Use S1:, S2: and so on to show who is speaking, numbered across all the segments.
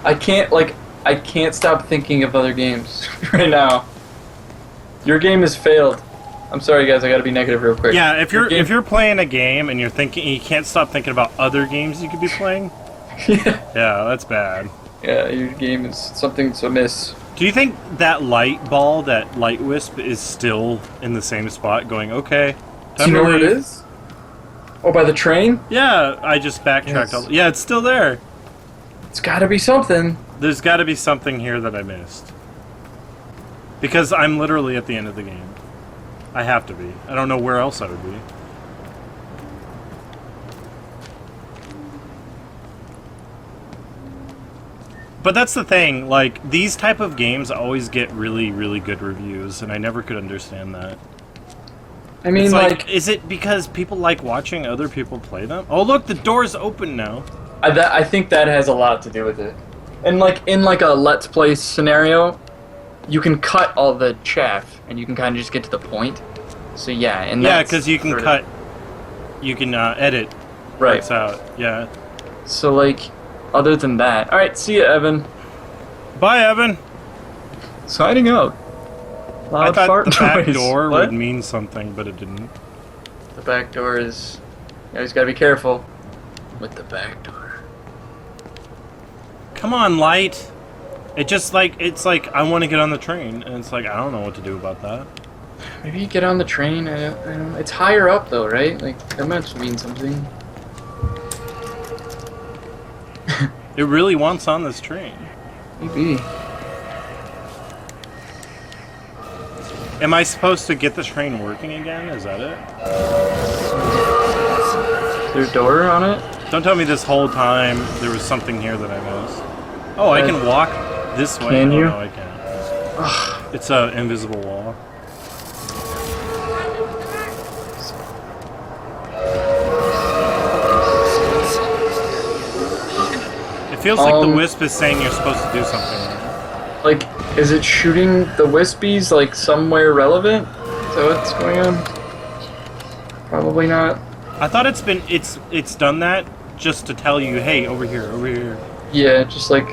S1: I can't stop thinking of other games right now. Your game has failed. I'm sorry, guys. I gotta be negative real quick.
S2: Yeah, if you're playing a game and you can't stop thinking about other games you could be playing.
S1: Yeah.
S2: Yeah, that's bad.
S1: Yeah, your game is something's amiss.
S2: Do you think that light ball, that light wisp, is still in the same spot? Going, okay.
S1: Do you know where it is? Oh, by the train?
S2: Yeah, I just backtracked.
S1: Yes.
S2: Yeah, it's still there.
S1: It's got to be something.
S2: There's got to be something here that I missed. Because I'm literally at the end of the game. I have to be. I don't know where else I would be. But that's the thing, like, these type of games always get really, really good reviews, and I never could understand that.
S1: I mean,
S2: it's like, is it because people like watching other people play them? Oh, look, the door's open now.
S1: I think that has a lot to do with it. And, like, in, like, a Let's Play scenario, you can cut all the chaff, and you can kind of just get to the point. So, yeah, and
S2: yeah, because you can cut, you can edit parts out, yeah.
S1: So, like, other than that... Alright, see ya, Evan.
S2: Bye, Evan.
S1: Signing out. Loud
S2: I thought
S1: fart
S2: the back
S1: noise.
S2: door
S1: What?
S2: would mean something, but it didn't.
S1: The back door is... You always gotta be careful with the back door.
S2: Come on, light. It just like, it's like, I want to get on the train, and it's like, I don't know what to do about that.
S1: Maybe you get on the train, I don't know. It's higher up though, right? Like, that must mean something.
S2: It really wants on this train.
S1: Maybe.
S2: Am I supposed to get the train working again? Is that it?
S1: Is there a door on it?
S2: Don't tell me this whole time there was something here that I missed. Oh, I can walk this way.
S1: Can you?
S2: No, I can't. It's an invisible wall. It feels like the wisp is saying you're supposed to do something.
S1: Like, is it shooting the wispies, like, somewhere relevant? Is that what's going on? Probably not.
S2: I thought it's done that just to tell you, hey, over here, over here.
S1: Yeah, just like...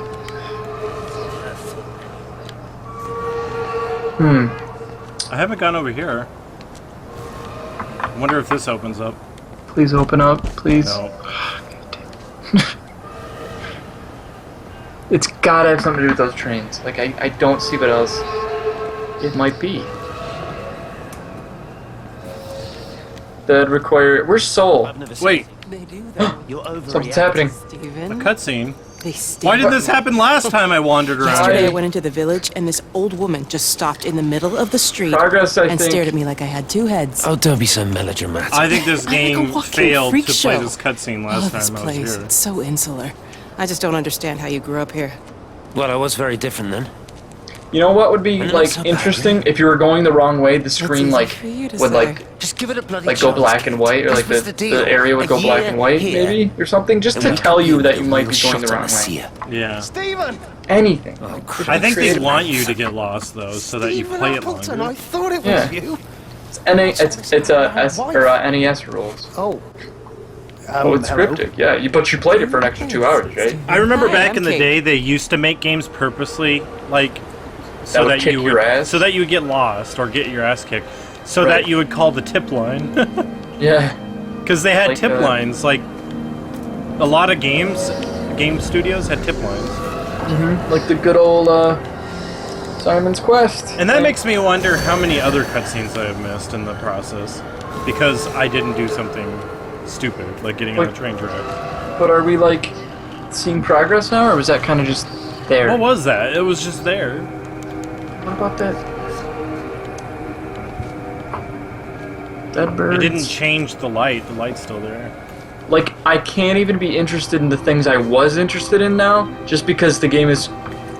S2: I haven't gone over here. I wonder if this opens up.
S1: Please open up, please.
S2: No.
S1: It's gotta have something to do with those trains. Like, I don't see what else it might be. That'd require... Where's Soul?
S2: Wait.
S1: Something's happening.
S2: A cutscene? Why did this happen last time I wandered around?
S3: Yesterday I went into the village and this old woman just stopped in the middle of the street
S1: Progress, I
S3: and
S1: think.
S3: stared at me like I had two heads.
S4: Oh, don't be so melodramatic.
S2: I think this game failed to play this cutscene
S3: I
S2: last
S3: love this
S2: time I
S3: place.
S2: was here.
S3: It's so insular. I just don't understand how you grew up here.
S4: Well, I was very different then.
S1: You know what would be,
S4: not
S1: like,
S4: so bad,
S1: interesting?
S4: really.
S1: If you were going the wrong way, the screen,
S3: easy
S1: like,
S3: for you to
S1: would,
S3: say.
S1: like...
S4: Just give it a bloody
S1: Like, go
S4: chance.
S1: black and white, or, like,
S4: What's
S1: the
S4: deal?
S1: area would
S4: A
S1: go black
S4: year
S1: and white,
S4: here,
S1: maybe? Or something? Just
S4: and
S1: to
S4: we
S1: tell
S4: could
S1: you
S4: be
S1: that
S4: the
S1: you might
S4: real
S1: be going
S4: shot
S1: the
S4: on
S1: wrong way.
S4: seer.
S2: Yeah.
S5: Stephen!
S1: Anything.
S4: Oh,
S2: I
S4: crap.
S2: think they
S1: Creative.
S2: want you to get lost, though, so that you play it
S5: Appleton, I
S2: longer.
S5: thought it was
S1: Yeah.
S5: you.
S1: It's NES rules.
S5: Oh.
S1: Oh, it's
S5: hello.
S1: cryptic, yeah. But you played it for an extra 2 hours, right?
S2: I remember
S3: Hi,
S2: back
S3: I'm
S2: in the
S3: Kate.
S2: day they used to make games purposely, like, so
S1: would
S2: that
S1: kick
S2: you
S1: your
S2: would,
S1: ass?
S2: so that you would get lost or get your ass kicked, so
S1: Right.
S2: that you would call the tip line,
S1: Yeah.
S2: because they had
S1: Like,
S2: tip lines. Like a lot of game studios had tip lines,
S1: Like the good old, Simon's Quest.
S2: and that makes me wonder how many other cutscenes I have missed in the process because I didn't do something stupid like getting on
S1: Wait.
S2: the train track.
S1: But are we, like, seeing progress now, or was that kind of just there?
S2: What was that? It was just there.
S1: What about that? Dead birds.
S2: It didn't change the light. The light's still there.
S1: Like, I can't even be interested in the things I was interested in now, just because the game has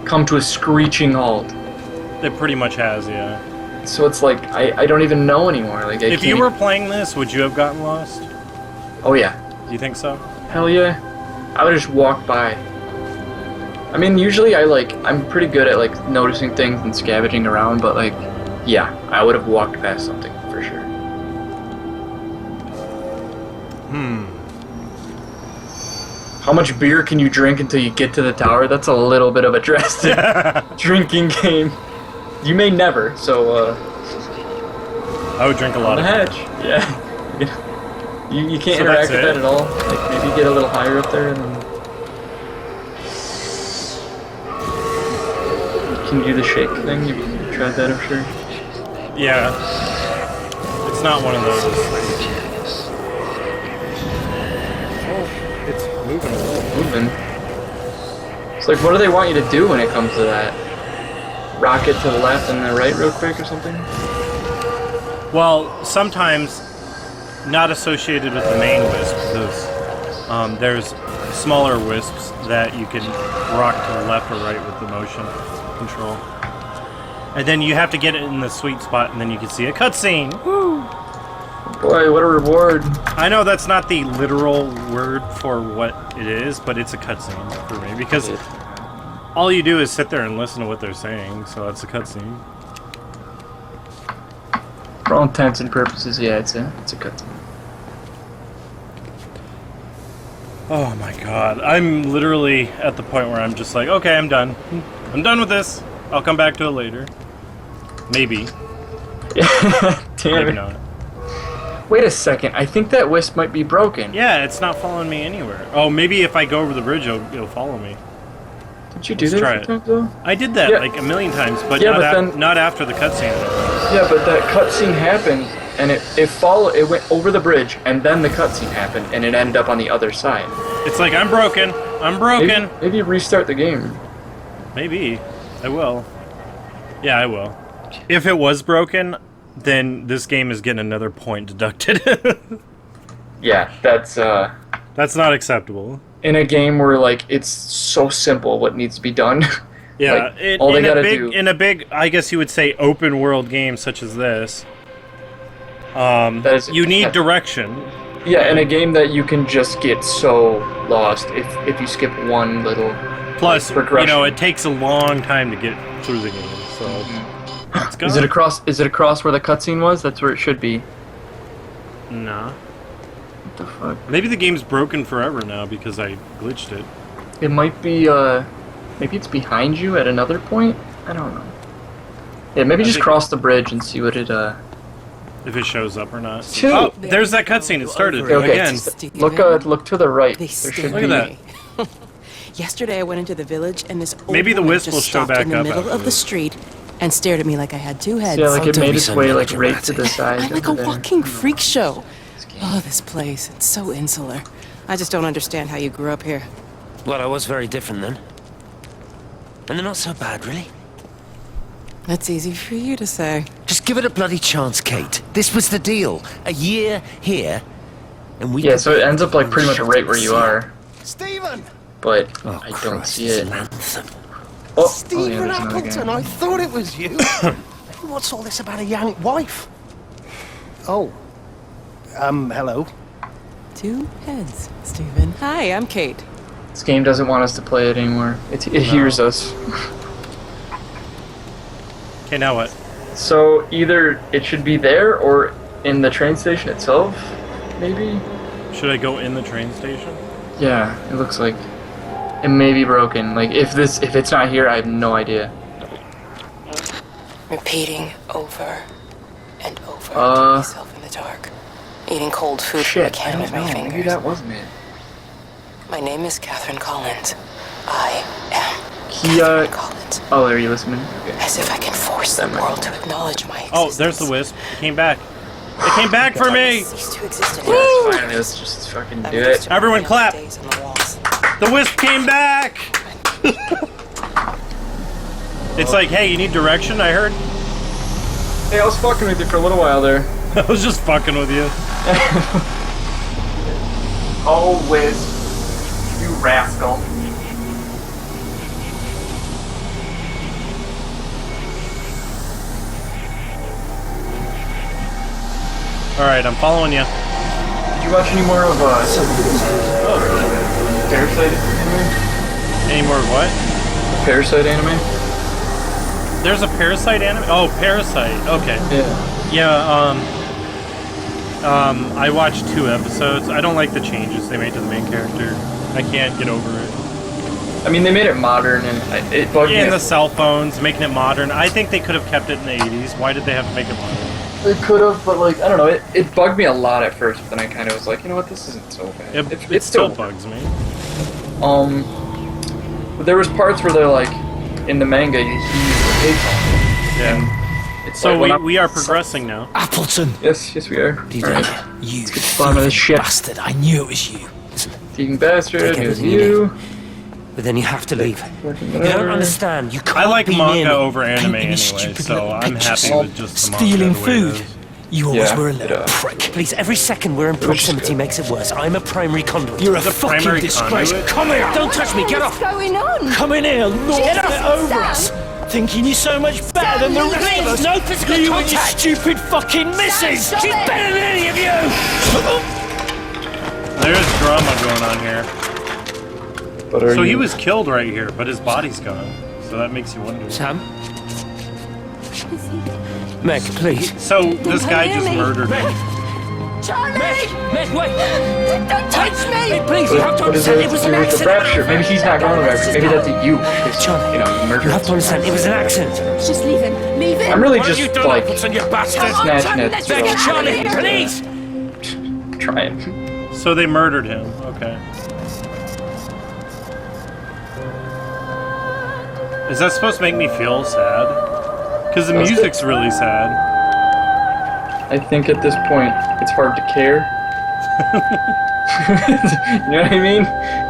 S1: come to a screeching halt.
S2: It pretty much has, yeah.
S1: So it's like, I don't even know anymore. Like,
S2: If you were playing this, would you have gotten lost?
S1: Oh yeah.
S2: Do you think so?
S1: Hell yeah. I would just walk by. I mean, usually I'm pretty good at, like, noticing things and scavenging around, but, like, yeah, I would have walked past something, for sure. How much beer can you drink until you get to the tower? That's a little bit of a drastic drinking game. You may never, so,
S2: I would drink a lot
S1: on
S2: of
S1: the
S2: beer.
S1: hatch. Yeah. You can't
S2: So
S1: interact
S2: that's
S1: with that
S2: it?
S1: at all? Like, maybe get a little higher up there and then... Can you do the shake thing? You tried that, I'm sure.
S2: Yeah. It's not one of those. Oh, it's moving a little.
S1: Moving. It's like, what do they want you to do when it comes to that? Rock it to the left and the right real quick or something?
S2: Well, sometimes not associated with the main wisp, because there's smaller wisps that you can rock to the left or right with the motion control. And then you have to get it in the sweet spot, and then you can see a cutscene. Woo!
S1: Boy, what a reward.
S2: I know that's not the literal word for what it is, but it's a cutscene for me, because all you do is sit there and listen to what they're saying, so that's a cutscene.
S1: For all intents and purposes, yeah, it's a cutscene.
S2: Oh my god, I'm literally at the point where I'm just like, okay, I'm done. I'm done with this. I'll come back to it later. Maybe.
S1: Damn
S2: Maybe
S1: it.
S2: not.
S1: Wait a second, I think that wisp might be broken.
S2: Yeah, it's not following me anywhere. Oh, maybe if I go over the bridge, it'll follow me.
S1: Did you do
S2: Let's
S1: that
S2: try it.
S1: sometimes, though?
S2: I did that
S1: Yeah.
S2: like a million times, but,
S1: Yeah,
S2: not,
S1: but then-
S2: not after the cutscene.
S1: Yeah, but that cutscene happened, and it went over the bridge, and then the cutscene happened, and it ended up on the other side.
S2: It's like, I'm broken. I'm broken.
S1: Maybe restart the game.
S2: Maybe. I will. Yeah, I will. If it was broken, then this game is getting another point deducted.
S1: Yeah, that's
S2: That's not acceptable.
S1: in a game where like it's so simple what needs to be done.
S2: Yeah,
S1: Like, all they
S2: in
S1: gotta
S2: a big,
S1: do-
S2: in a big, I guess you would say, open world game such as this,
S1: That is-
S2: you need direction.
S1: Yeah, in a game that you can just get so lost if you skip one little.
S2: Plus, you
S1: progression.
S2: know, it takes a long time to get through the game. So, let's go.
S1: Is it across? Is it across where the cutscene was? That's where it should be.
S2: Nah.
S1: What the fuck?
S2: Maybe the game's broken forever now because I glitched it.
S1: It might be. Maybe it's behind you at another point. I don't know. Yeah, maybe
S2: I
S1: just
S2: think-
S1: cross the bridge and see what it.
S2: If it shows up or not.
S1: Two.
S2: Oh, there's that cutscene. It started
S1: Okay,
S2: again.
S1: look to the right.
S3: They
S1: There
S3: stink
S1: should
S2: Look at
S1: be.
S2: that.
S3: Yesterday I went into the village and this old
S2: Maybe the
S3: woman
S2: wisp
S3: just
S2: will show
S3: stopped
S2: back
S3: in the
S2: up
S3: middle
S2: after
S3: of the
S2: this.
S3: street and stared at me like I had two heads.
S1: Yeah, like it
S4: don't
S1: made
S4: be
S1: its
S4: so
S1: way like right to
S4: melodramatic.
S1: the side.
S3: I'm like a
S1: over there.
S3: walking freak show. Oh, this place. It's so insular. I just don't understand how you grew up here.
S4: Well, I was very different then. And they're not so bad, really.
S3: That's easy for you to say.
S4: Just give it a bloody chance, Kate. This was the deal. A year here, and we...
S1: Yeah,
S4: could
S1: so it
S4: be
S1: ends up like pretty much
S4: shot
S1: right
S4: at
S1: where you
S4: sea.
S1: are,
S5: Stephen!
S1: but
S4: Oh,
S1: I don't
S4: Christ,
S1: see
S4: it's
S1: it.
S4: Lantham.
S1: Oh,
S5: Stephen
S1: yeah, there's another
S5: Appleton,
S1: guy.
S5: I thought it was you. What's all this about a young wife? Oh. Hello.
S3: Two heads, Stephen. Hi, I'm Kate.
S1: This game doesn't want us to play it anymore. It hears us.
S2: Okay, now what?
S1: So either it should be there or in the train station itself, maybe?
S2: Should I go in the train station?
S1: Yeah, it looks like it may be broken. Like if it's not here, I have no idea.
S3: Repeating over and over
S1: Uh,
S3: to myself in the dark. Eating cold food from a
S1: Shit, I
S3: can with
S1: don't
S3: my
S1: know. Maybe
S3: fingers.
S1: that wasn't it.
S3: My name is Catherine Collins. I am
S1: He
S3: Catherine Collins.
S1: Oh, are you listening? Okay.
S3: As if I can force the
S1: That might
S3: world
S1: be-
S3: to acknowledge my existence.
S2: Oh, there's the wisp. It came back. It came back for me!
S3: Cease to exist in
S1: Yeah,
S3: it.
S1: it's fine. Let's just fucking
S3: I'm
S1: do
S3: used
S1: it.
S3: to
S2: Everyone
S3: writing
S2: clap.
S3: days on the walls.
S2: The wisp came back! It's like, hey, you need direction, I heard?
S1: Hey, I was fucking with you for a little while there.
S2: I was just fucking with you.
S1: Oh, Wiz. You rascal.
S2: Alright, I'm following you.
S1: Did you watch any more of Parasite anime?
S2: Any more of what?
S1: Parasite anime?
S2: There's a Parasite anime? Oh, Parasite. Okay.
S1: Yeah.
S2: Yeah, I watched 2 episodes. I don't like the changes they made to the main character. I can't get over it.
S1: I mean, they made it modern, and it bugged
S2: Yeah,
S1: me.
S2: and the cell phones, making it modern. I think they could have kept it in the 80s. Why did they have to make it modern?
S1: They could have, but like I don't know. It bugged me a lot at first, but then I kind of was like, you know what, this isn't so bad.
S2: It still bugs me.
S1: But there was parts where they're like, in the manga, he used a payphone.
S2: Yeah.
S1: It's
S2: So
S1: like,
S2: we are progressing now.
S4: Appleton!
S1: Yes, we are.
S4: You
S1: Alright.
S4: You
S1: Let's get to the bottom of this shit.
S4: bastard, I knew it was you.
S1: Thieving bastard,
S4: Take
S1: it was
S4: everything you
S1: you.
S4: But then you have to leave. You don't
S1: Whatever.
S4: understand. You can't
S2: I like
S4: be near
S2: manga
S4: me.
S2: over anime
S4: Painting
S2: anyway,
S4: stupid
S2: so
S4: little
S2: I'm
S4: pictures.
S2: happy with just the manga
S4: Stealing
S2: the way it
S4: food.
S2: is.
S4: You always
S1: Yeah,
S4: were a little
S1: it,
S4: prick. Please, every second we're in proximity makes it worse. I'm a primary conduit. You're a
S2: The
S4: fucking
S2: primary
S4: disgrace.
S2: conduit?
S4: Come here! Don't touch me! Get off!
S6: What's going on?
S4: Come in here, lord
S6: Get
S4: it
S6: off,
S4: over
S6: Sam.
S4: us! Thinking you're so much better than the rest of us. No physical you contact. And your stupid fucking missus!
S6: stop
S4: She's
S6: it.
S4: better than any of you!
S2: There's drama going on here.
S1: But are
S2: So he
S1: you-
S2: was killed right here, but his body's gone. So that makes you wonder.
S4: Sam? Meg, please.
S2: So this guy just murdered him.
S6: Charlie!
S4: Meg, wait!
S6: Don't touch me!
S4: Meg, please, you have to
S1: What is
S4: understand
S1: it
S4: it was
S1: to
S4: an
S1: do with the
S4: accident.
S1: rapture? Maybe he's not going to the rapture. Maybe that's a you. Because,
S4: Charlie,
S1: you know, you murdered
S4: you have to understand it was an accident.
S6: Just leave him. Leave him.
S1: I'm really
S4: What have
S1: just
S4: you done,
S1: like
S4: Appleton, you bastard?
S6: Come on,
S1: snatching
S6: Charlie,
S1: at
S6: let's
S4: Meg,
S6: get out of
S4: Charlie,
S6: here.
S4: please!
S1: trying.
S2: So they murdered him. Okay. Is that supposed to make me feel sad? Because the music's really sad.
S1: I think at this point it's hard to care. You know what I mean?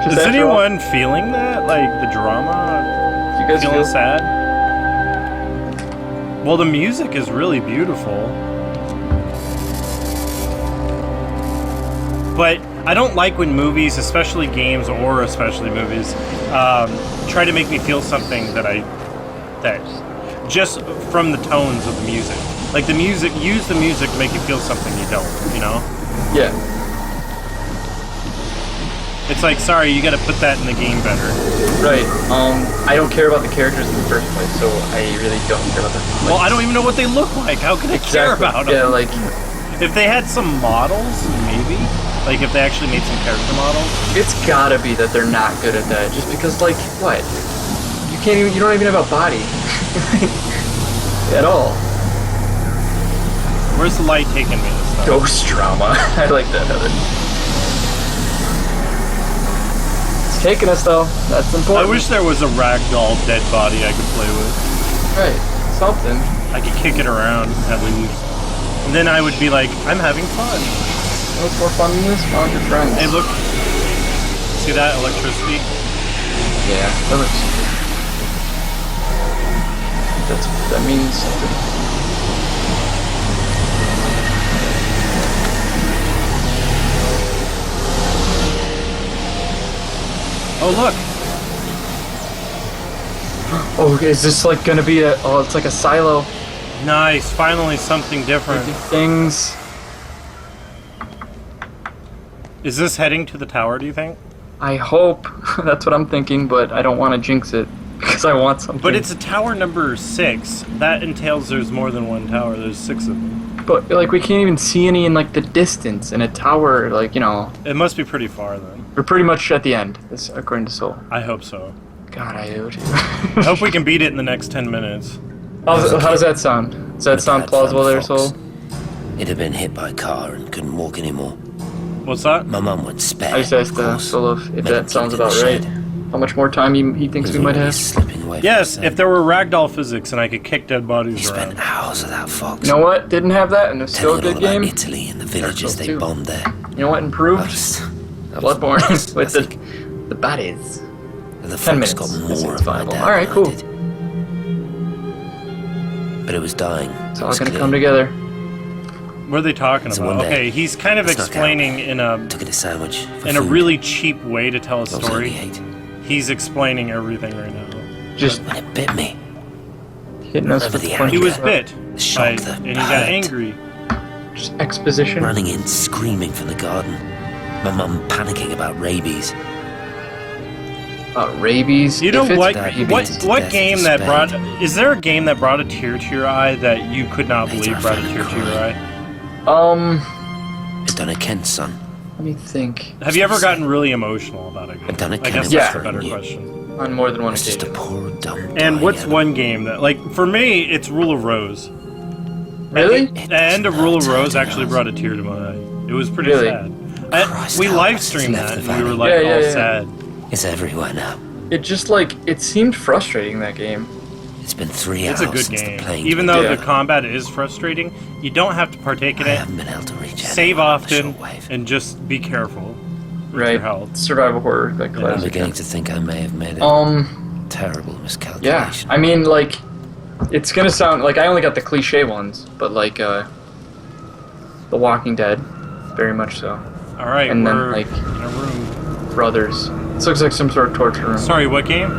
S1: Just
S2: Is
S1: after all,
S2: anyone feeling that? Like the drama?
S1: you guys
S2: Feeling
S1: feel
S2: sad? Well, the music is really beautiful. But I don't like when movies, especially games or especially movies, try to make me feel something that just from the tones of the music. Like the music, use the music to make you feel something you don't, you know?
S1: Yeah.
S2: It's like, sorry, you gotta put that in the game better.
S1: Right. I don't care about the characters in the first place, so I really don't care about them.
S2: Well, I don't even know what they look like. How can I care about them?
S1: Yeah, like
S2: If they had some models, maybe. Like if they actually made some character models.
S1: it's gotta be that they're not good at that. Just because, like, what? You don't even have a body at all.
S2: Where's the light taking me this time?
S1: Ghost drama. I like that, Heather. It's taking us though. That's
S2: I
S1: important.
S2: wish there was a ragdoll dead body I could play with.
S1: Right. Something.
S2: I could kick it around at least. And then I would be like, I'm having fun.
S1: What's more fun than this? Found your friends.
S2: Hey, look. See that electricity?
S1: Yeah, that looks. That means something.
S2: Oh, look.
S1: Oh, is this like gonna be a? Oh, it's like a silo.
S2: Nice. Finally something different.
S1: Things.
S2: Is this heading to the tower, do you think?
S1: I hope. That's what I'm thinking, but I don't want to jinx it because I want something.
S2: But it's a tower number 6. That entails there's more than one tower. There's 6 of them.
S1: But like we can't even see any in like the distance in a tower. Like, you know,
S2: It must be pretty far then.
S1: we're pretty much at the end. This, according to Soul.
S2: I hope so.
S1: God, I do.
S2: I hope we can beat it in the next 10 minutes.
S1: How does that sound? Does that sound plausible there, Soul?
S4: It had been hit by a car and couldn't walk anymore.
S2: What's that?
S4: My mum went spare.
S1: I just asked Soul if that sounds about right. How much more time he thinks we might have?
S4: Slipping away from
S2: Yes,
S4: the
S2: if there were ragdoll physics and I could kick dead
S4: He
S2: bodies
S4: spent
S2: around.
S4: hours with that fox.
S1: You know what? Didn't have that, and it was still a
S4: telling
S1: good
S4: all about
S1: game.
S4: Italy and the villages they
S1: too.
S4: bombed there.
S1: You know what
S4: I
S1: improved?
S4: was
S1: Bloodborne
S4: lost,
S1: with
S4: I think.
S1: the bodies.
S4: The
S1: 10
S4: fox
S1: minutes.
S4: got
S1: This
S4: more
S1: is
S4: of my
S1: viable.
S4: dad
S1: Alright,
S4: than
S1: cool.
S4: I did. But it was dying.
S1: It's all gonna come together.
S2: What are they talking
S4: So
S2: about?
S4: one day,
S2: Okay, he's kind of
S4: I snuck
S2: explaining in a
S4: Took it a sandwich. For
S2: in a
S4: food.
S2: really cheap way to tell a
S4: I was only
S2: story.
S4: 8.
S2: He's explaining everything right now.
S1: Just
S4: When it bit me,
S1: hitting us
S4: Remember
S1: with
S4: the
S1: punches.
S2: He was
S4: Yeah.
S2: bit,
S4: the shock,
S2: by-
S4: the
S2: and he got
S4: hurt.
S2: angry.
S1: Just exposition.
S4: running in, screaming from the garden. My mum panicking about rabies.
S1: Rabies.
S2: You know
S1: If it's
S2: what?
S1: rabies-
S2: What
S4: death
S2: game
S4: is
S2: that
S4: bad.
S2: brought? Is there a game that brought a tear to your eye that you could not
S4: Later
S2: believe
S4: I
S2: brought a
S4: found
S2: tear
S4: him
S2: to your
S4: crying.
S2: eye?
S4: It's Donna Kent's son.
S1: Let me think.
S2: Have you ever gotten really emotional about a game?
S4: I've done it,
S2: I guess
S4: Ken,
S2: that's
S1: yeah.
S2: a better
S4: you.
S2: question.
S1: On more than one
S4: It's just a
S1: occasion.
S4: poor, dumb
S2: And
S4: guy,
S2: what's
S4: yeah.
S2: one game that, like, for me, it's Rule of Rose.
S1: Really?
S2: The end of Rule of Rose actually brought a tear to my eye. It was pretty
S1: Really?
S2: sad.
S4: Christ,
S2: We
S4: how
S2: live
S4: much
S2: streamed
S4: is
S2: that,
S4: left
S2: and we
S4: of
S2: were
S4: it?
S2: like
S1: Yeah,
S2: all
S1: yeah, yeah.
S2: sad.
S4: It's everywhere now.
S1: It just like it seemed frustrating, that game.
S4: It's been 3
S2: It's
S4: hours
S2: a good
S4: since the
S2: game.
S4: plane.
S2: Even though
S1: Yeah.
S2: the combat is frustrating, you don't have to partake in
S4: I
S2: it.
S4: haven't been able to reach
S2: Save
S4: anyone on the
S2: often
S4: shortwave.
S2: and just be careful with
S1: Right.
S2: your health.
S1: Survival horror, like
S4: I'm
S1: classic.
S4: beginning to think I may have made a terrible
S1: Yeah.
S4: miscalculation.
S1: I mean, like, it's gonna sound like I only got the cliche ones, but like, The Walking Dead, very much so.
S2: All right,
S1: And then,
S2: we're
S1: like-
S2: in a room.
S1: Brothers. This looks like some sort of torture room.
S2: Sorry, what game?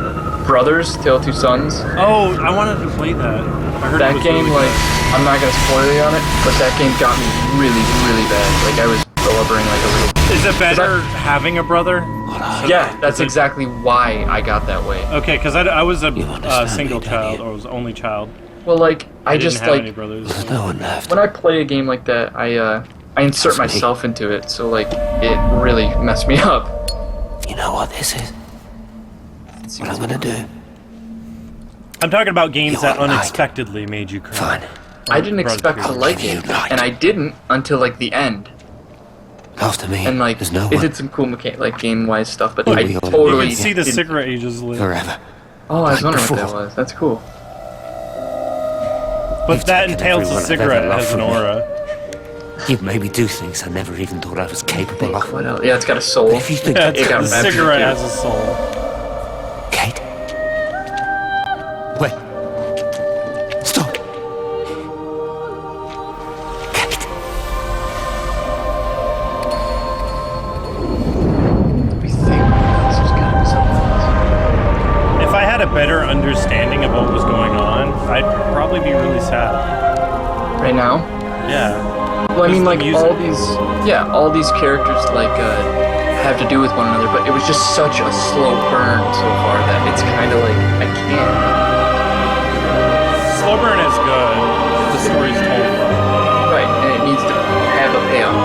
S1: Brothers, Tale of Two Sons.
S2: Oh, I wanted to play that. I heard it
S1: That
S2: was
S1: game,
S2: really
S1: like, I'm not gonna spoil you on it, but that game got me really, really bad. Like, I was blubbering like a little.
S2: good. Is it better having a brother?
S1: Yeah, that's exactly why I got that way.
S2: Okay, because I was a
S4: You understand
S2: single
S4: me, don't
S2: child,
S4: you?
S2: or was only child.
S1: Well, like, I
S2: didn't
S1: just
S2: have any
S1: like
S2: brothers.
S4: There's no one left.
S1: when I play a game like that, I insert
S4: That's me.
S1: myself into it, so like it really messed me up.
S4: You know what this is? What I'm gonna do?
S2: I'm talking about games
S4: You
S2: that
S4: are right.
S2: unexpectedly made you cry.
S4: Fine.
S1: I didn't
S2: Brought
S1: expect to
S2: tears.
S1: like
S4: give you
S1: it,
S4: light.
S1: and I didn't until like the end.
S4: After me,
S1: And like
S4: there's no
S1: it
S4: one.
S1: did some cool like game-wise stuff, but
S4: Look,
S1: I
S4: we all-
S2: You
S1: totally
S2: can see the
S1: didn't-
S2: cigarette ages live.
S4: Forever.
S1: Oh, I was
S4: like
S1: wondering what that
S4: before.
S1: was. That's cool.
S2: But
S4: You've
S2: that
S4: taken
S2: entails a
S4: everyone I've
S2: cigarette
S4: ever
S2: has an
S4: loved from me.
S2: aura.
S4: You've made me do things I never even thought I was capable of.
S1: What else? Yeah, it's got a soul.
S4: If you think
S2: Yeah,
S1: It got
S2: the
S1: Rapture
S2: cigarette
S1: too.
S2: has a soul.
S4: Kate? Wait. Stop. Kate.
S1: Let me think. What else? There's gotta be something else.
S2: If I had a better understanding of what was going on, I'd probably be really sad.
S1: Right now?
S2: Yeah.
S1: Well, I mean,
S2: Just
S1: like
S2: the music.
S1: all these characters like have to do with one another, but it was just such a slow burn so far that it's kind of like I can't.
S2: Slow burn is good. The story's told well.
S1: Right, and it needs to have a payoff.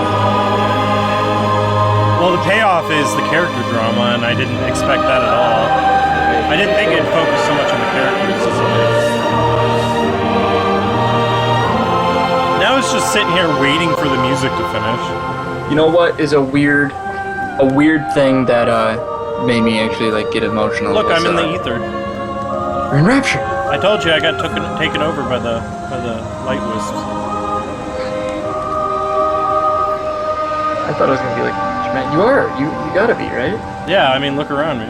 S2: Well, the payoff is the character drama, and I didn't expect that at all. I didn't think it'd focus so much on the characters as it is. Now it's just sitting here waiting for the music to finish.
S1: You know what is a weird thing that made me actually like get emotional.
S2: Look,
S1: was,
S2: I'm in the ether.
S1: We're in Rapture.
S2: I told you I got taken over by the light wisps.
S1: I thought I was gonna be like, man, you are. You gotta be, right?
S2: Yeah, I mean, look around me.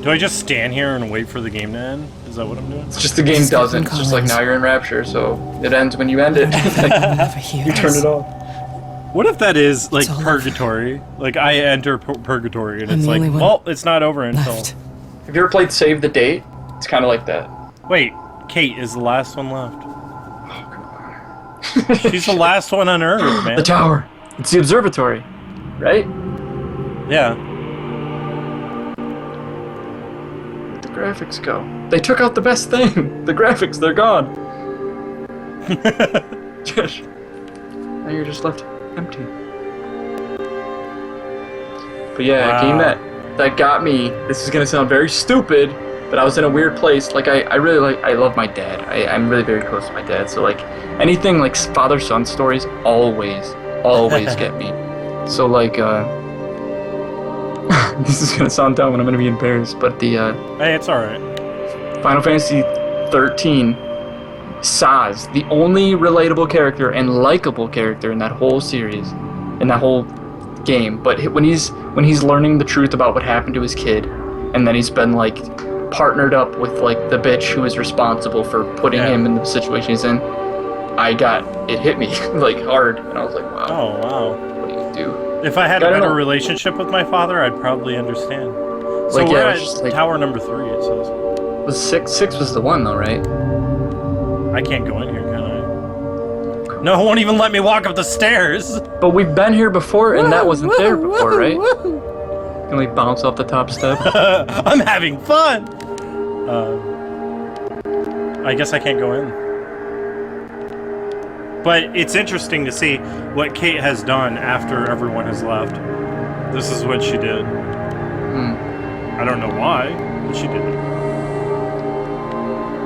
S2: Do I just stand here and wait for the game to end? Is that what I'm doing?
S1: It's just the game
S3: Stephen
S1: doesn't. It's just like
S3: Collins.
S1: now you're in Rapture, so it ends when you end it.
S3: Never hear
S1: you turn
S3: this.
S1: it off.
S2: What if that is like
S3: It's all
S2: purgatory? Like I enter purgatory and
S3: I'm
S2: it's
S3: the
S2: like,
S3: only one
S2: well, it's not over until.
S3: Left.
S1: Have you ever played Save the Date? It's kind of like that.
S2: Wait, Kate is the last one left. She's the last one on Earth, man.
S1: The tower. It's the observatory, right?
S2: Yeah.
S1: Where'd the graphics go? They took out the best thing. The graphics, they're gone. Just now you're just left empty. But yeah,
S2: Wow.
S1: a game that got me. This is gonna sound very stupid, but I was in a weird place. Like I really I love my dad. I'm really very close to my dad. So like anything like father-son stories always get me. So like this is gonna sound dumb and I'm gonna be embarrassed, but the
S2: Hey, it's all right.
S1: Final Fantasy 13, Saz, the only relatable character and likable character in that whole series, in that whole game. But when he's learning the truth about what happened to his kid, and then he's been like partnered up with like the bitch who is responsible for putting
S2: Yeah.
S1: him in the situation he's in, it hit me like hard, and I was like, wow,
S2: Oh wow.
S1: what do you do?
S2: If I had
S1: I
S2: a
S1: don't
S2: better
S1: know.
S2: relationship with my father, I'd probably understand. So
S1: Like, yeah,
S2: we're
S1: it
S2: at
S1: was just like-
S2: tower number 3. It says.
S1: Was six was the one though, right?
S2: I can't go in here, can I? No, it won't even let me walk up the stairs.
S1: But we've been here before, and that wasn't there before, right? Can we bounce off the top step?
S2: I'm having fun. I guess I can't go in. But it's interesting to see what Kate has done after everyone has left. This is what she did. I don't know why, but she did it.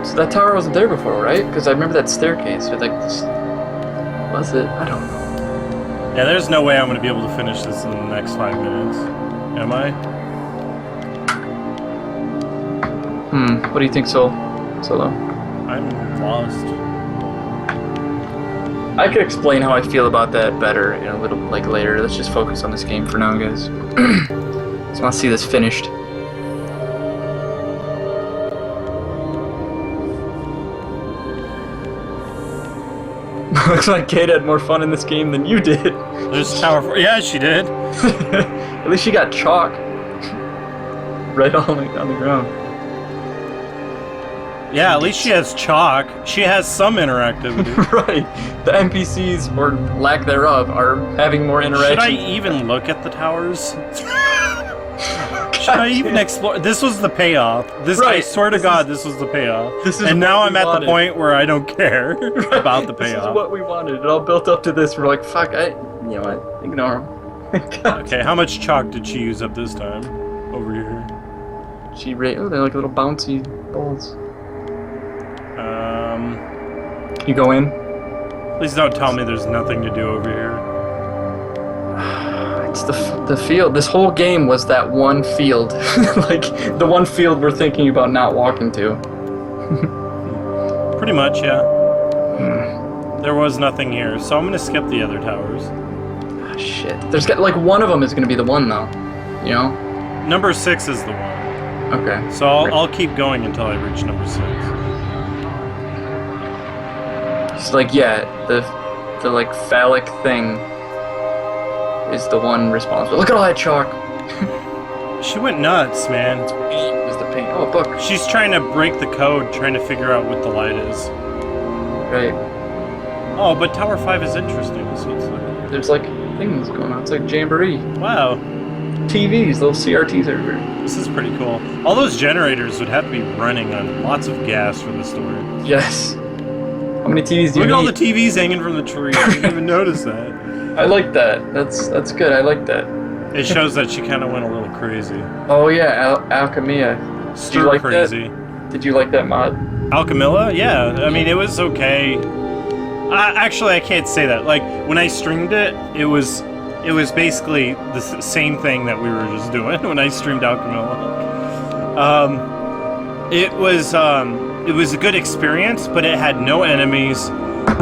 S1: So that tower wasn't there before, right? Because I remember that staircase with like this... Was it? I don't know.
S2: Yeah, there's no way I'm going to be able to finish this in the next 5 minutes. Am I?
S1: What do you think, Solo?
S2: I'm lost.
S1: I could explain how I feel about that better in a little like later. Let's just focus on this game for now, guys. Just want to see this finished. Looks like Kate had more fun in this game than you did.
S2: There's Tower 4. Yeah, she did.
S1: At least she got chalk right on the ground.
S2: Yeah, at least she has chalk. She has some interactivity.
S1: Right. The NPCs, or lack thereof, are having more interaction.
S2: Should I even look at the towers? Should I even explore? This was the payoff. I swear to God, this was the payoff. And now I'm at the point where I don't care about the payoff.
S1: This is what we wanted. It all built up to this. We're like, fuck, you know what? Ignore them.
S2: Okay, how much chalk did she use up this time? Over here.
S1: Oh, they're like little bouncy balls. You go in?
S2: Please don't tell me there's nothing to do over here.
S1: It's the field. This whole game was that one field. Like, the one field we're thinking about not walking to.
S2: Pretty much, yeah. There was nothing here, so I'm gonna skip the other towers.
S1: Ah, shit. There's got, like, one of them is gonna be the one, though. You know?
S2: Number 6 is the one.
S1: Okay.
S2: So I'll keep going until I reach number 6.
S1: It's like, yeah, the like phallic thing is the one responsible. Look at all that chalk.
S2: She went nuts, man.
S1: Is the paint? Oh, book.
S2: She's trying to break the code, trying to figure out what the light is.
S1: Right.
S2: Oh, but Tower 5 is interesting. So it's like...
S1: There's like things going on. It's like Jamboree.
S2: Wow.
S1: TVs, little CRTs everywhere.
S2: This is pretty cool. All those generators would have to be running on lots of gas for the story.
S1: Yes. How many TVs do you
S2: Look
S1: need?
S2: at all the TVs hanging from the tree. I didn't even notice that.
S1: I like that. That's good. I like that.
S2: It shows that she kind of went a little crazy.
S1: Oh yeah, Alchemia. Did you like
S2: crazy.
S1: that? Did you like that mod?
S2: Alchemilla? Yeah. I mean, it was okay. Actually, I can't say that. Like when I streamed it, it was basically the same thing that we were just doing when I streamed Alchemilla. It was a good experience, but it had no enemies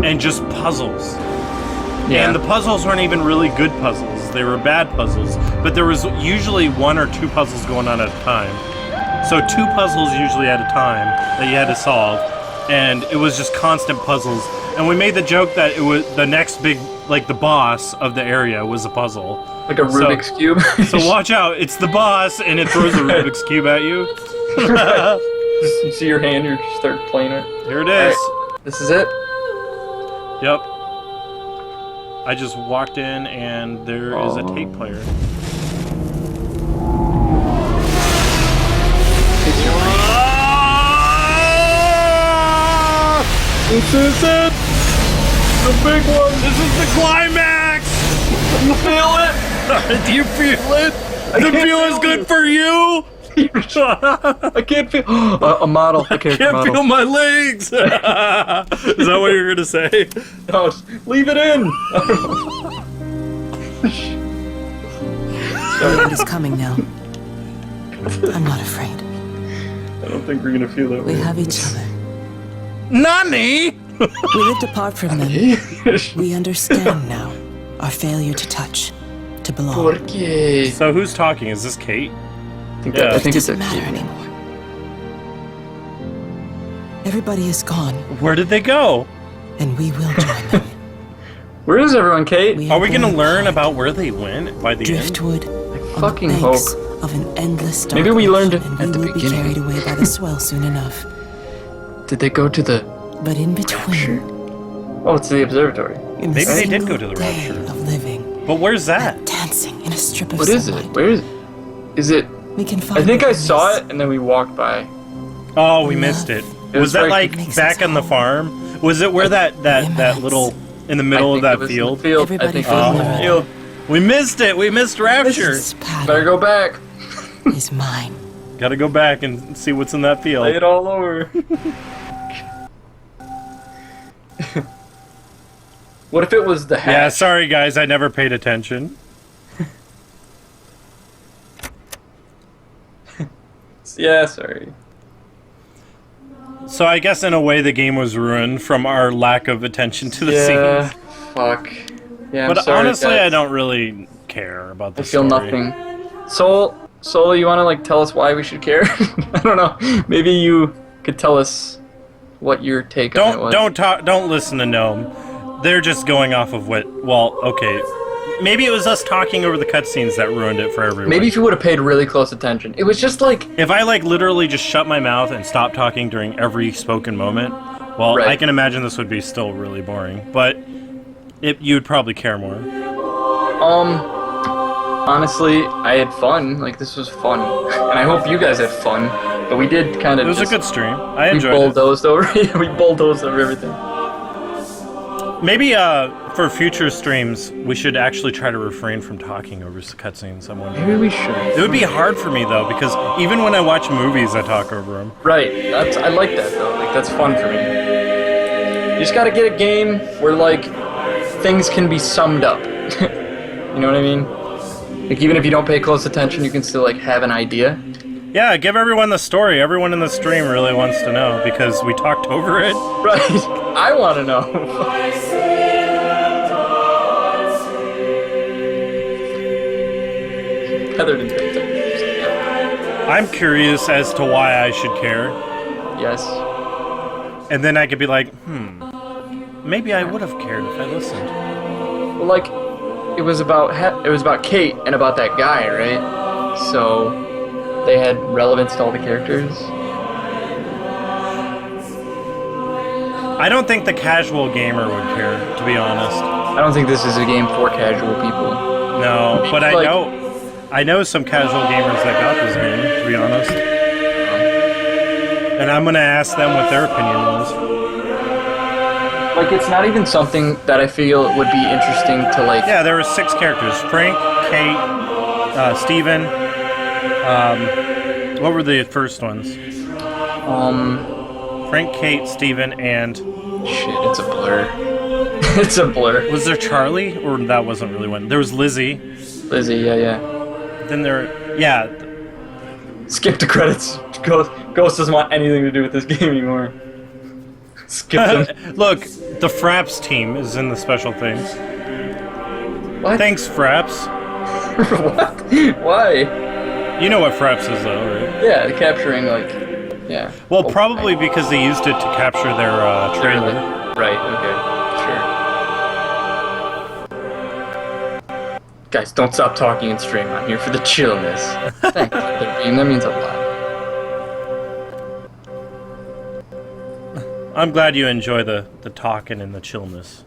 S2: and just puzzles.
S1: Yeah.
S2: And the puzzles weren't even really good puzzles. They were bad puzzles. But there was usually 1 or 2 puzzles going on at a time. So 2 puzzles usually at a time that you had to solve. And it was just constant puzzles. And we made the joke that it was the next big, like the boss of the area was a puzzle.
S1: Like a Rubik's Cube?
S2: So watch out, it's the boss and it throws a Rubik's Cube at you.
S1: Just you see your hand, you start playing it.
S2: Here it is.
S1: Right. This is it?
S2: Yep. I just walked in and there is a tape player.
S1: This is it! The big one!
S2: This is the climax!
S1: You feel it?
S2: Do you feel it? Does it feel as good for you?
S1: I can't feel a model. I can't
S2: feel my legs. Is that what you were gonna say?
S1: No, just leave it in.
S3: The end is coming now. I'm not afraid.
S1: I don't think we're gonna feel that
S3: We
S1: way.
S3: have each other.
S2: Nani?
S3: We lived apart from them. We understand now our failure to touch, to belong.
S1: ¿Por qué?
S2: So who's talking? Is this Kate?
S1: I think
S2: Yeah.
S1: I think
S3: It
S1: it's a
S3: doesn't matter anymore. Everybody is gone,
S2: Where did they go?
S3: and we will join them.
S1: Where is everyone, Kate?
S2: Are we gonna
S3: have
S2: learn
S3: behind
S2: about where they went by the end?
S3: driftwood on
S1: fucking
S3: the banks
S1: hope.
S3: of an endless dark
S1: Maybe we learned
S3: ocean, and
S1: at the
S3: we will
S1: beginning.
S3: be carried away by the swell soon enough.
S1: Did they go to the?
S3: But in between,
S1: Oh, it's the observatory.
S3: in the
S2: Maybe they did
S3: single
S2: go to the
S3: day
S2: Rapture.
S3: of living,
S2: But where's that?
S3: like dancing in a strip of
S1: What is it?
S3: sunlight,
S1: Where is it? Is it?
S3: we can find
S1: I think
S3: what
S1: I
S3: we
S1: saw
S3: miss.
S1: it and then we walked by.
S2: Oh, we missed it.
S1: It
S2: Was
S1: was
S2: that
S1: right-
S2: like
S3: Makes
S2: back
S3: us
S2: on the
S3: home.
S2: farm? Was it where that
S3: Immense.
S2: little In the middle of
S1: I
S2: that
S1: think it was in
S2: field?
S1: the field. I
S3: Everybody
S1: think
S3: follow
S1: it was in the
S3: her.
S1: field.
S2: We missed it! We missed Rapture!
S3: This
S1: Better
S3: pattern
S1: go back.
S3: is mine.
S2: Gotta go back and see what's in that field.
S1: Lay it all over. What if it was the hatch?
S2: Yeah, sorry guys, I never paid attention.
S1: Yeah, sorry.
S2: So I guess in a way the game was ruined from our lack of attention to the
S1: Yeah,
S2: scenes.
S1: fuck. Yeah, I'm
S2: But
S1: sorry,
S2: honestly,
S1: guys.
S2: I don't really care about the
S1: I feel
S2: story.
S1: nothing. Soul, you want to like tell us why we should care? I don't know. Maybe you could tell us what your take on it was.
S2: Don't listen to Gnome. They're just going off of what. Well, okay. Maybe it was us talking over the cutscenes that ruined it for everyone.
S1: Maybe if you would have paid really close attention. It was just like
S2: If I like literally just shut my mouth and stopped talking during every spoken moment, well,
S1: Right.
S2: I can imagine this would be still really boring. But you'd probably care more.
S1: honestly, I had fun. Like this was fun, and I hope you guys had fun. But we did kind
S2: It
S1: of.
S2: was a good stream. I enjoyed it.
S1: bulldozed over. We bulldozed over everything.
S2: Maybe for future streams, we should actually try to refrain from talking over cutscenes. I'm wondering.
S1: Maybe we should.
S2: It would be hard for me though, because even when I watch movies, I talk over them.
S1: Right. I like that though. Like that's fun for me. You just gotta get a game where like things can be summed up. You know what I mean? Like even if you don't pay close attention, you can still like have an idea.
S2: Yeah, give everyone the story. Everyone in the stream really wants to know because we talked over it.
S1: Right. I want to know. Heather didn't pay attention.
S2: I'm curious as to why I should care,
S1: Yes.
S2: and then I could be like, maybe I would have cared if I listened.
S1: Well, like it was about Kate and about that guy, right? So they had relevance to all the characters.
S2: I don't think the casual gamer would care, to be honest.
S1: I don't think this is a game for casual people.
S2: No, but
S1: Like-
S2: I know some casual gamers that got this game, to be honest. And I'm gonna ask them what their opinion was.
S1: Like it's not even something that I feel would be interesting to like.
S2: Yeah, there were 6 characters: Frank, Kate, Steven. What were the first ones? Frank, Kate, Steven, and
S1: Shit, it's a blur. It's a blur.
S2: was there Charlie? Or that wasn't really one. There was Lizzie.
S1: Lizzie, yeah.
S2: Then yeah.
S1: Skip the credits. Ghost doesn't want anything to do with this game anymore. Skip them.
S2: Look, the Fraps team is in the special things.
S1: What?
S2: Thanks, Fraps.
S1: What? Why?
S2: You know what Fraps is, though, right?
S1: Yeah, the capturing like, yeah.
S2: Well,
S1: Oh,
S2: probably because they used it to capture their trailer.
S1: Right. Okay. Sure. Guys, don't stop talking and stream. I'm here for the chillness. Thank you, Beam. That means a lot.
S2: I'm glad you enjoy the talking and the chillness.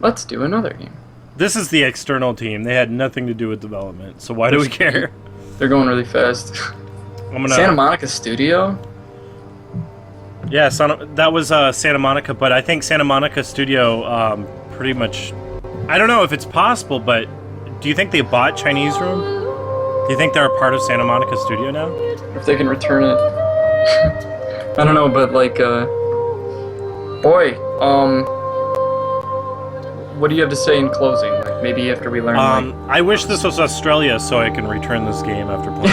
S1: Let's do another game.
S2: This is the external team. They had nothing to do with development, so why do we care?
S1: They're going really fast.
S2: I'm gonna.
S1: Santa Monica Studio.
S2: Yeah, that was Santa Monica, but I think Santa Monica Studio pretty much. I don't know if it's possible, but do you think they bought Chinese Room? Do you think they're a part of Santa Monica Studio now?
S1: If they can return it. I don't know, but like, boy, what do you have to say in closing? Like maybe after we learn. Like,
S2: I wish this was Australia so I can return this game after playing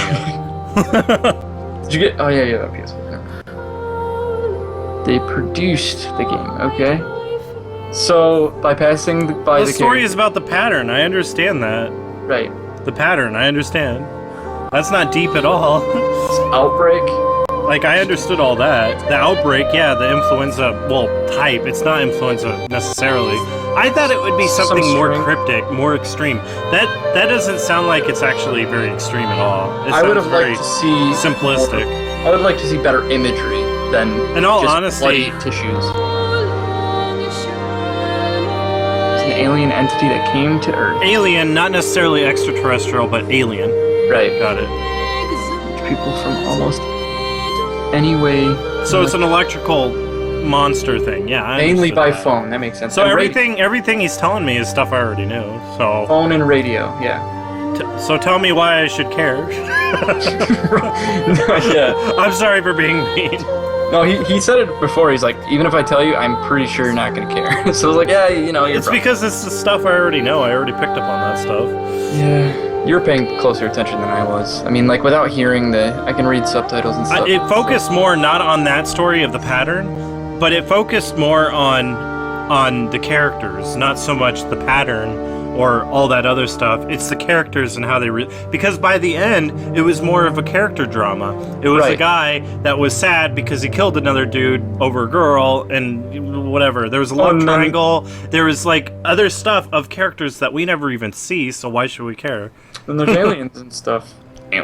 S2: it.
S1: did you get? Oh yeah, yeah, PS4. They produced the game. Okay. So by passing by
S2: The
S1: the
S2: story
S1: character-
S2: is about the pattern. I understand that.
S1: right.
S2: The pattern, I understand. That's not deep at all.
S1: Outbreak.
S2: Like, I understood all that. The outbreak, yeah, the influenza, well, type. It's not influenza necessarily. I thought it would be something more
S1: string.
S2: cryptic, more extreme. That doesn't sound like it's actually very extreme at all. It
S1: I would
S2: sounds
S1: have
S2: very
S1: liked to see
S2: simplistic.
S1: I would like to see better imagery than
S2: In all
S1: just
S2: honesty-
S1: bloody tissues. It's an alien entity that came to Earth.
S2: Alien, not necessarily extraterrestrial, but alien.
S1: Right.
S2: Got it.
S1: People from almost any way.
S2: So it's an electrical monster thing. Yeah, I
S1: Mainly
S2: understood
S1: by
S2: that.
S1: phone. That makes sense.
S2: So
S1: And
S2: everything he's telling me is stuff I already knew. So
S1: phone and radio. Yeah.
S2: so tell me why I should care.
S1: Yeah.
S2: I'm sorry for being mean.
S1: No, he said it before. He's like, even if I tell you, I'm pretty sure you're not gonna care. So I was like, yeah, you know, you're
S2: It's
S1: probably-
S2: because it's the stuff I already know. I already picked up on that stuff.
S1: Yeah. You were paying closer attention than I was. I mean, like without hearing I can read subtitles and stuff.
S2: It focused more not on that story of the pattern, but it focused more on the characters, not so much the pattern or all that other stuff. It's the characters and how they because by the end it was more of a character drama. It was a
S1: Right.
S2: guy that was sad because he killed another dude over a girl and whatever. There was a love triangle. There was like other stuff of characters that we never even see, so why should we care?
S1: And there's aliens and stuff.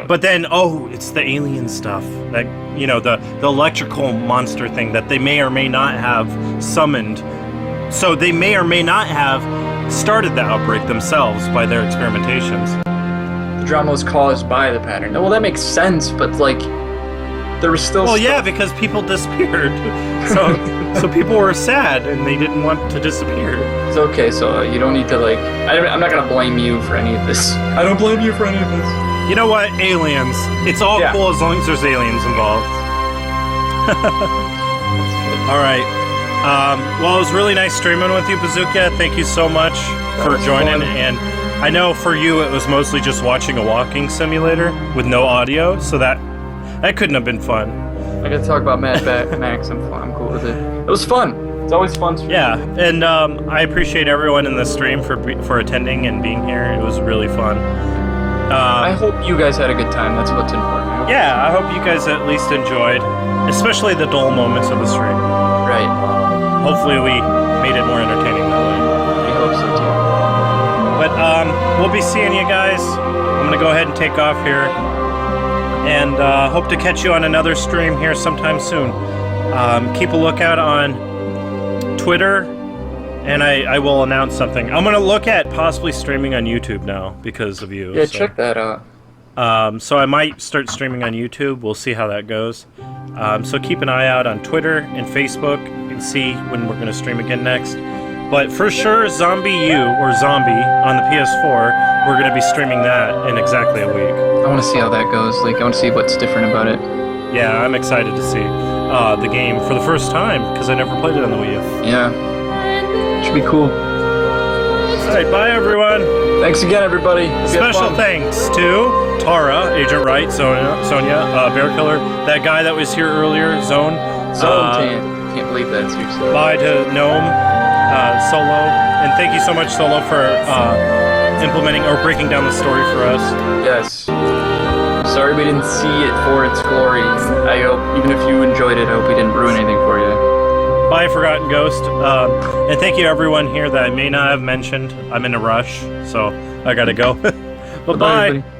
S2: But then, it's the alien stuff. That, you know, the electrical monster thing that they may or may not have summoned. So they may or may not have started the outbreak themselves by their experimentations.
S1: The drama was caused by the pattern. Well, that makes sense, but like, there was still.
S2: Well,
S1: stuff.
S2: yeah, because people disappeared. So people were sad and they didn't want to disappear.
S1: It's okay, so you don't need to like. I'm not gonna blame you for any of this. I don't blame you for any of this.
S2: You know what? Aliens. It's all
S1: Yeah.
S2: cool as long as there's aliens involved. All right. Well, it was really nice streaming with you, Bazooka. Thank you so much for
S1: was
S2: joining.
S1: fun.
S2: And I know for you it was mostly just watching a walking simulator with no audio, so that couldn't have been fun.
S1: I gotta talk about Mad Max. I'm cool with it. It was fun. It's always fun.
S2: Yeah, and I appreciate everyone in the stream for attending and being here. It was really fun.
S1: I hope you guys had a good time. That's what's important.
S2: Yeah, I hope you guys at least enjoyed, especially the dull moments of the stream.
S1: Right.
S2: Hopefully we made it more entertaining that way.
S1: We hope so too.
S2: But we'll be seeing you guys. I'm going to go ahead and take off here. And hope to catch you on another stream here sometime soon. Keep a lookout on Twitter, and I will announce something. I'm going to look at possibly streaming on YouTube now because of you.
S1: Yeah,
S2: so.
S1: check that out.
S2: So I might start streaming on YouTube. We'll see how that goes. So keep an eye out on Twitter and Facebook and see when we're going to stream again next. But for sure, Zombie U or Zombie on the PS4, we're going to be streaming that in exactly a week.
S1: I want to see how that goes. Like, I want to see what's different about it.
S2: Yeah, I'm excited to see the game for the first time because I never played it on the Wii U.
S1: Yeah. Should be cool.
S2: All right, bye everyone.
S1: Thanks again, everybody. Hope you had
S2: Special
S1: fun.
S2: thanks to Tara, Agent Wright, Sonia, Bear Killer, that guy that was here earlier, Zone.
S1: Can't believe that, seriously.
S2: Bye to Gnome, Solo, and thank you so much, Solo, for implementing or breaking down the story for us.
S1: Yes. Sorry we didn't see it for its glory. I hope, even if you enjoyed it, I hope we didn't ruin anything for you.
S2: Bye, Forgotten Ghost. And thank you everyone here that I may not have mentioned. I'm in a rush, so I gotta go. Bye-bye.
S1: Everybody.